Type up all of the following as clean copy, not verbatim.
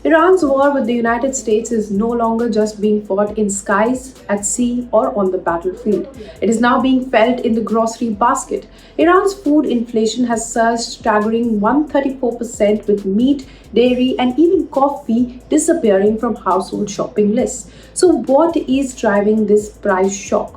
Iran's war with the United States is no longer just being fought in skies, at sea, or on the battlefield. It is now being felt in the grocery basket. Iran's food inflation has surged staggering 134%, with meat, dairy, and even coffee disappearing from household shopping lists. So, what is driving this price shock?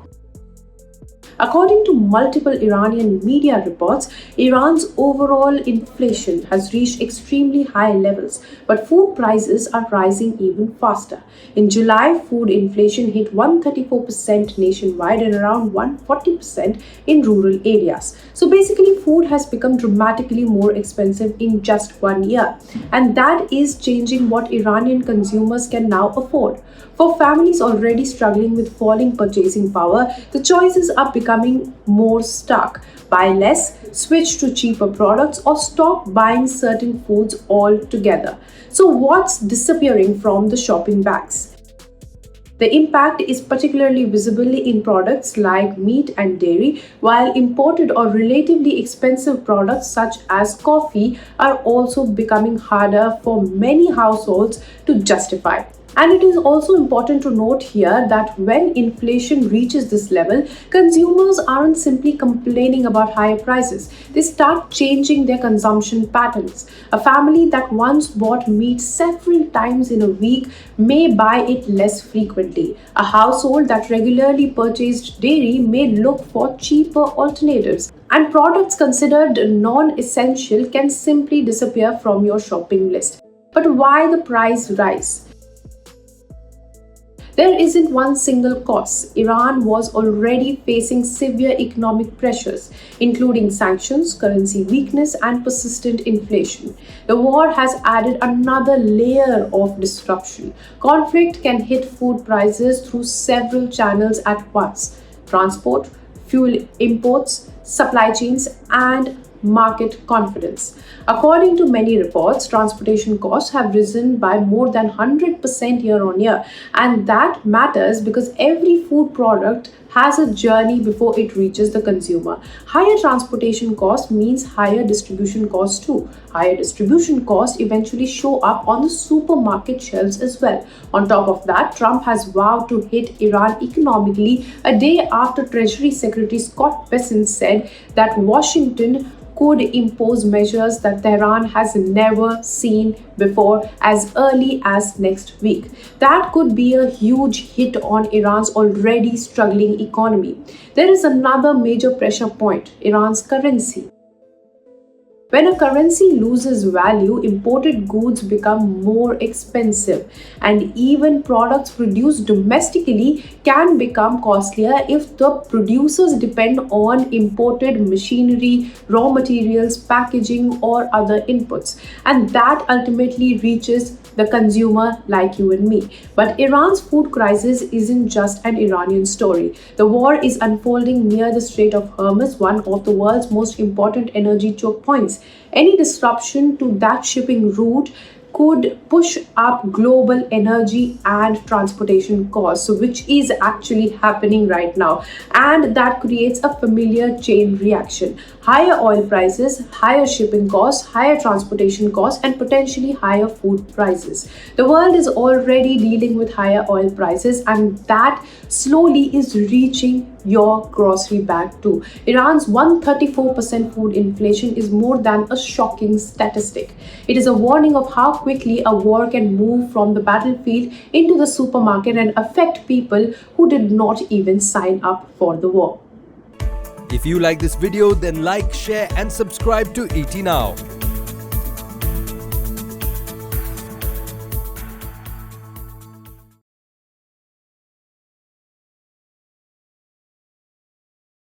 According to multiple Iranian media reports, Iran's overall inflation has reached extremely high levels, but food prices are rising even faster. In July, food inflation hit 134% nationwide and around 140% in rural areas. So basically, food has become dramatically more expensive in just 1 year, and that is changing what Iranian consumers can now afford. For families already struggling with falling purchasing power, the choices are becoming more stark. Buy less, switch to cheaper products, or stop buying certain foods altogether. So, what's disappearing from the shopping bags? The impact is particularly visible in products like meat and dairy, while imported or relatively expensive products such as coffee are also becoming harder for many households to justify. And it is also important to note here that when inflation reaches this level, consumers aren't simply complaining about higher prices. They start changing their consumption patterns. A family that once bought meat several times in a week may buy it less frequently. A household that regularly purchased dairy may look for cheaper alternatives. And products considered non-essential can simply disappear from your shopping list. But why the price rise? There isn't one single cause. Iran was already facing severe economic pressures, including sanctions, currency weakness, and persistent inflation. The war has added another layer of disruption. Conflict can hit food prices through several channels at once: transport, fuel imports, supply chains, and market confidence. According to many reports, transportation costs have risen by more than 100% year on year, and that matters because every food product has a journey before it reaches the consumer. Higher transportation cost means higher distribution costs too. Higher distribution costs eventually show up on the supermarket shelves as well. On top of that, Trump has vowed to hit Iran economically a day after Treasury Secretary Scott Bessent said that Washington could impose measures that Tehran has never seen before as early as next week. That could be a huge hit on Iran's already struggling economy. There is another major pressure point: Iran's currency. When a currency loses value, imported goods become more expensive, and even products produced domestically can become costlier if the producers depend on imported machinery, raw materials, packaging, or other inputs. And that ultimately reaches the consumer like you and me. But Iran's food crisis isn't just an Iranian story. The war is unfolding near the Strait of Hormuz, one of the world's most important energy choke points. Any disruption to that shipping route could push up global energy and transportation costs, which is actually happening right now. And that creates a familiar chain reaction: higher oil prices, higher shipping costs, higher transportation costs, and potentially higher food prices. The world is already dealing with higher oil prices, and that slowly is reaching your grocery bag too. Iran's 134% food inflation is more than a shocking statistic. It is a warning of how quickly a war can move from the battlefield into the supermarket and affect people who did not even sign up for the war. If you like this video, then like, share and subscribe to ET Now.